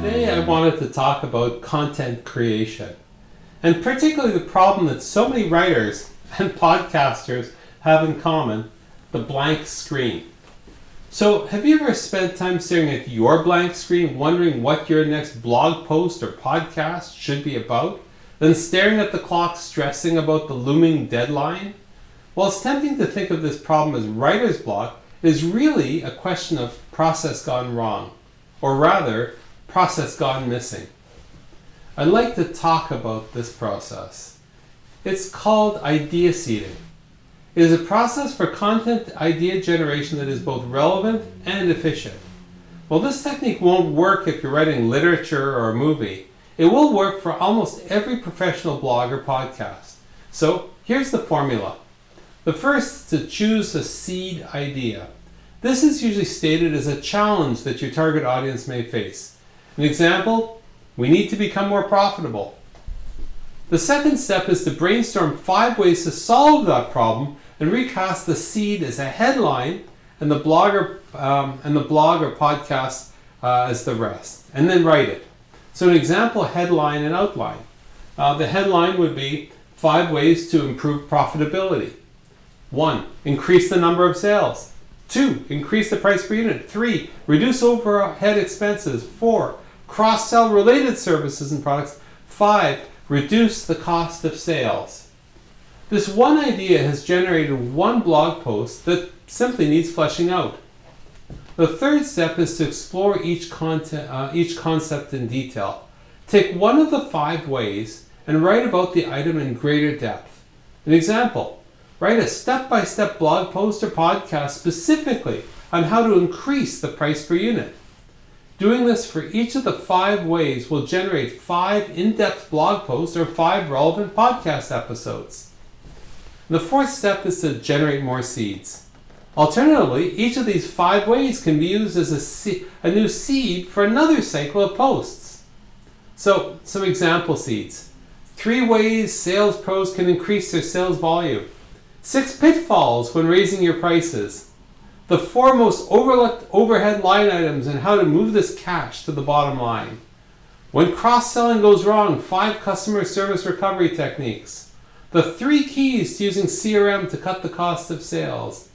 Today I wanted to talk about content creation, and particularly the problem that so many writers and podcasters have in common, the blank screen. So have you ever spent time staring at your blank screen wondering what your next blog post or podcast should be about, then staring at the clock stressing about the looming deadline? While it's tempting to think of this problem as writer's block, it is really a question of process gone wrong, or rather, process gone missing. I'd like to talk about this process. It's called idea seeding. It is a process for content idea generation that is both relevant and efficient. While this technique won't work if you're writing literature or a movie, it will work for almost every professional blog or podcast. So here's the formula. The first is to choose a seed idea. This is usually stated as a challenge that your target audience may face. An example, we need to become more profitable. The second step is to brainstorm 5 ways to solve that problem and recast the seed as a headline and the blog or podcast as the rest, and then write it. So an example headline and outline. The headline would be 5 ways to improve profitability. 1. Increase the number of sales. 2. Increase the price per unit. 3. Reduce overhead expenses. 4. Cross-sell related services and products. 5. Reduce the cost of sales. This one idea has generated one blog post that simply needs fleshing out. The third step is to explore each concept in detail. Take one of the 5 ways and write about the item in greater depth. An example, write a step-by-step blog post or podcast specifically on how to increase the price per unit. Doing this for each of the 5 ways will generate 5 in-depth blog posts or 5 relevant podcast episodes. The fourth step is to generate more seeds. Alternatively, each of these 5 ways can be used as a new seed for another cycle of posts. So, some example seeds. 3 ways sales pros can increase their sales volume. 6 pitfalls when raising your prices. The 4 most overlooked overhead line items and how to move this cash to the bottom line. When cross-selling goes wrong, 5 customer service recovery techniques. The 3 keys to using CRM to cut the cost of sales.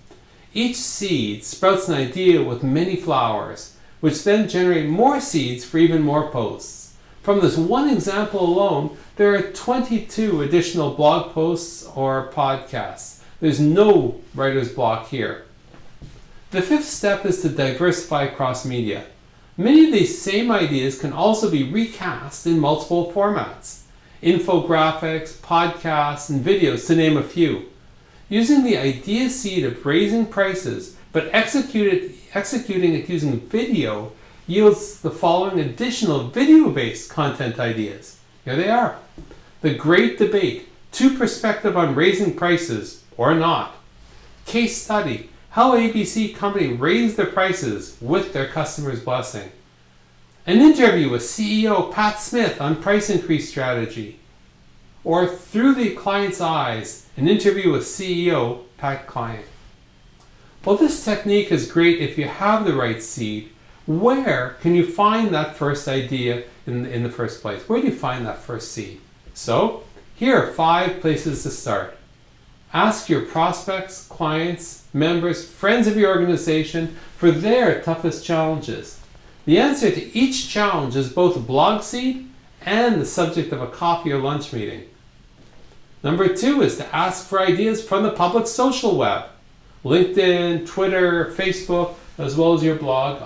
Each seed sprouts an idea with many flowers, which then generate more seeds for even more posts. From this one example alone, there are 22 additional blog posts or podcasts. There's no writer's block here. The 5th step is to diversify across media. Many of these same ideas can also be recast in multiple formats. Infographics, podcasts, and videos, to name a few. Using the idea seed of raising prices, but executing it using video yields the following additional video-based content ideas. Here they are. The Great Debate, 2 perspectives on raising prices or not. Case study, how ABC company raised their prices with their customers' blessing. An interview with CEO Pat Smith on price increase strategy. Or Through the Client's Eyes, an interview with CEO Pat Client. Well, this technique is great if you have the right seed. Where can you find that first idea in the first place? Where do you find that first seed? So, here are 5 places to start. Ask your prospects, clients, members, friends of your organization for their toughest challenges. The answer to each challenge is both a blog seed and the subject of a coffee or lunch meeting. Number 2 is to ask for ideas from the public social web. LinkedIn, Twitter, Facebook, as well as your blog.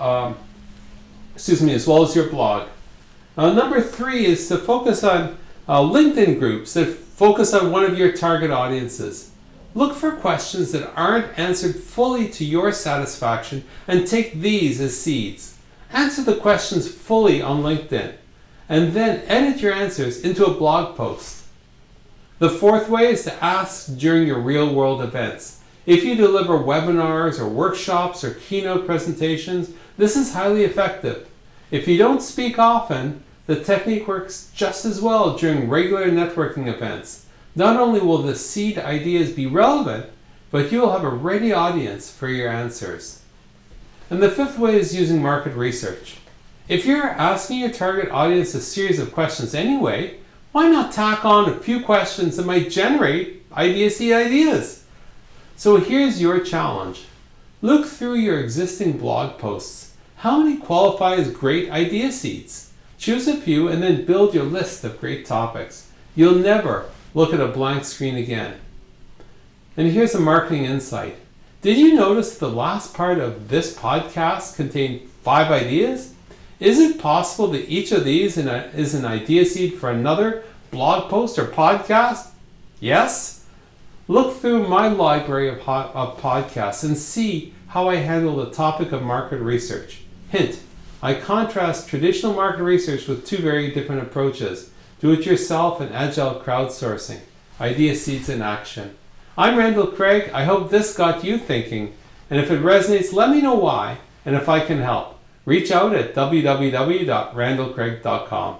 Number 3 is to focus on LinkedIn groups that focus on one of your target audiences. Look for questions that aren't answered fully to your satisfaction and take these as seeds. Answer the questions fully on LinkedIn and then edit your answers into a blog post. The 4th way is to ask during your real-world events. If you deliver webinars or workshops or keynote presentations, this is highly effective. If you don't speak often, the technique works just as well during regular networking events. Not only will the seed ideas be relevant, but you'll have a ready audience for your answers. And the 5th way is using market research. If you're asking your target audience a series of questions anyway, why not tack on a few questions that might generate idea seed ideas? So here's your challenge. Look through your existing blog posts. How many qualify as great idea seeds? Choose a few and then build your list of great topics. You'll never look at a blank screen again. And here's a marketing insight. Did you notice the last part of this podcast contained 5 ideas? Is it possible that each of these is an idea seed for another blog post or podcast? Yes? Look through my library of podcasts and see how I handle the topic of market research. Hint, I contrast traditional market research with 2 very different approaches: do-it-yourself and agile crowdsourcing. Idea seeds in action. I'm Randall Craig. I hope this got you thinking. And if it resonates, let me know why and if I can help. Reach out at www.randallcraig.com.